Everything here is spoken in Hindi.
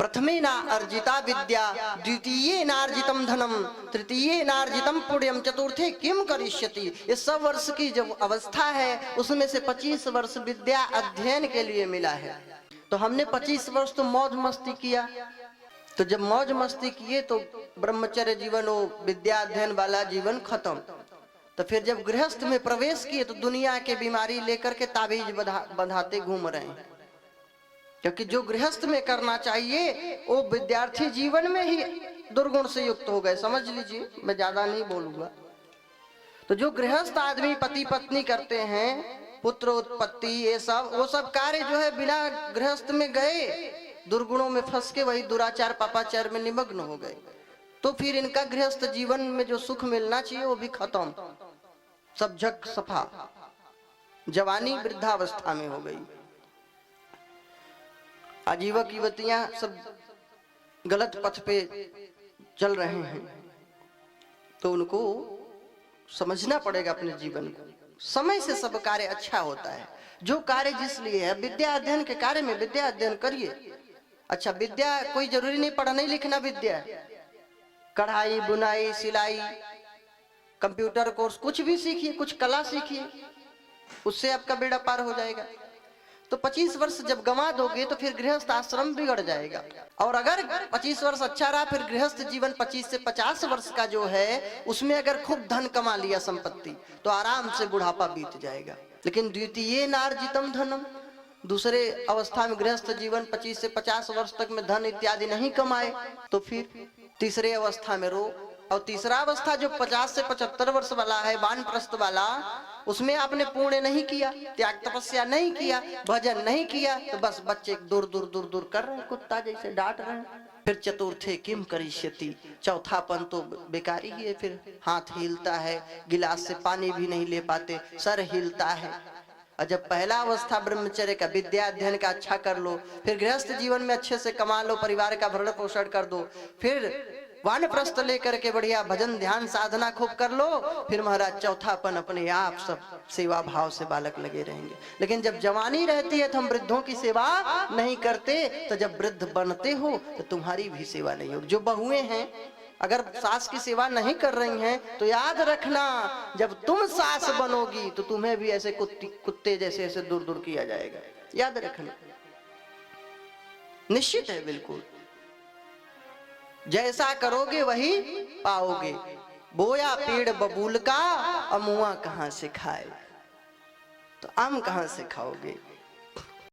प्रथमे ना अर्जिता विद्या, द्वितीये नार्जितम धनम, तृतीये नार्जितम पुण्यम, चतुर्थे किम करिष्यति। ये 100 वर्ष की जब अवस्था है उसमें से 25 वर्ष विद्या अध्ययन के लिए मिला है। तो हमने 25 वर्ष तो मौज मस्ती किया। तो जब मौज मस्ती किए तो ब्रह्मचर्य जीवन, वो विद्या अध्ययन वाला जीवन खत्म। तो फिर जब गृहस्थ में प्रवेश किए तो दुनिया के बीमारी लेकर के ताबीज बंधाते घूम रहे हैं, क्योंकि जो गृहस्थ में करना चाहिए वो विद्यार्थी जीवन में ही दुर्गुण से युक्त हो गए। समझ लीजिए, मैं ज्यादा नहीं बोलूंगा। तो जो गृहस्थ आदमी पति पत्नी करते हैं, पुत्र उत्पत्ति, ये सब वो सब कार्य जो है बिना गृहस्थ में गए दुर्गुणों में फंस के वही दुराचार पापाचार में निमग्न हो गए। तो फिर इनका गृहस्थ जीवन में जो सुख मिलना चाहिए वो भी खत्म, सब झक सफा, जवानी वृद्धावस्था में हो गई। आजीवक युवतियां सब गलत पथ पे चल रहे हैं, तो उनको समझना पड़ेगा अपने जीवन को। समय से सब कार्य अच्छा होता है। जो कार्य जिस लिए है, विद्या अध्ययन के कार्य में विद्या अध्ययन करिए। अच्छा, विद्या कोई जरूरी नहीं पढ़ना लिखना विद्या, कढ़ाई बुनाई सिलाई कंप्यूटर कोर्स कुछ भी सीखिए, कुछ कला सीखिए, उससे आपका बेड़ा पार हो जाएगा। तो 25 वर्ष जब गंवा दोगे तो फिर गृहस्थ आश्रम बिगड़ जाएगा। और अगर 25 वर्ष अच्छा रहा, फिर गृहस्थ जीवन 25 से 50 वर्ष का जो है उसमें अगर खूब धन कमा लिया संपत्ति, तो आराम से बुढ़ापा बीत जाएगा। लेकिन द्वितीय नार्जितम धनम, दूसरे अवस्था में गृहस्थ जीवन 25 से 50 वर्ष तक में धन इत्यादि नहीं कमाए तो फिर तीसरे अवस्था में रो। और तीसरा अवस्था जो 50 से 75 वर्ष वाला है, वानप्रस्थ वाला, उसमें आपने पुण्य नहीं किया, त्याग तपस्या नहीं किया, भजन नहीं किया, तो बस बच्चे दूर दूर दूर दूर कर रहे हैं, कुत्ता जैसे डांट रहे हैं। फिर चतुर्थे किम करिष्यति, चौथापन तो बेकारी ही है। फिर हाथ हिलता है, गिलास से पानी भी नहीं ले पाते, सर हिलता है। और जब पहला अवस्था ब्रह्मचर्य का विद्या अध्ययन का अच्छा कर लो, फिर गृहस्थ जीवन में अच्छे से कमा लो, परिवार का भरण पोषण कर दो, फिर वानप्रस्थ लेकर के बढ़िया भजन ध्यान साधना खूब कर लो, फिर महाराज चौथापन अपने आप सब सेवा भाव से बालक लगे रहेंगे। लेकिन जब जवानी रहती है तो हम वृद्धों की सेवा नहीं करते, तो जब वृद्ध बनते हो तो तुम्हारी भी सेवा नहीं होगी। जो बहुएं हैं अगर सास की सेवा नहीं कर रही हैं तो याद रखना, जब तुम सास बनोगी तो तुम्हें भी ऐसे कुत्ते जैसे ऐसे दूर दूर किया जाएगा। याद रखना, निश्चित है बिल्कुल। जैसा करोगे वही पाओगे। बोया पेड़ बबूल का, अमुआ कहां से खाए, तो आम कहां से खाओगे।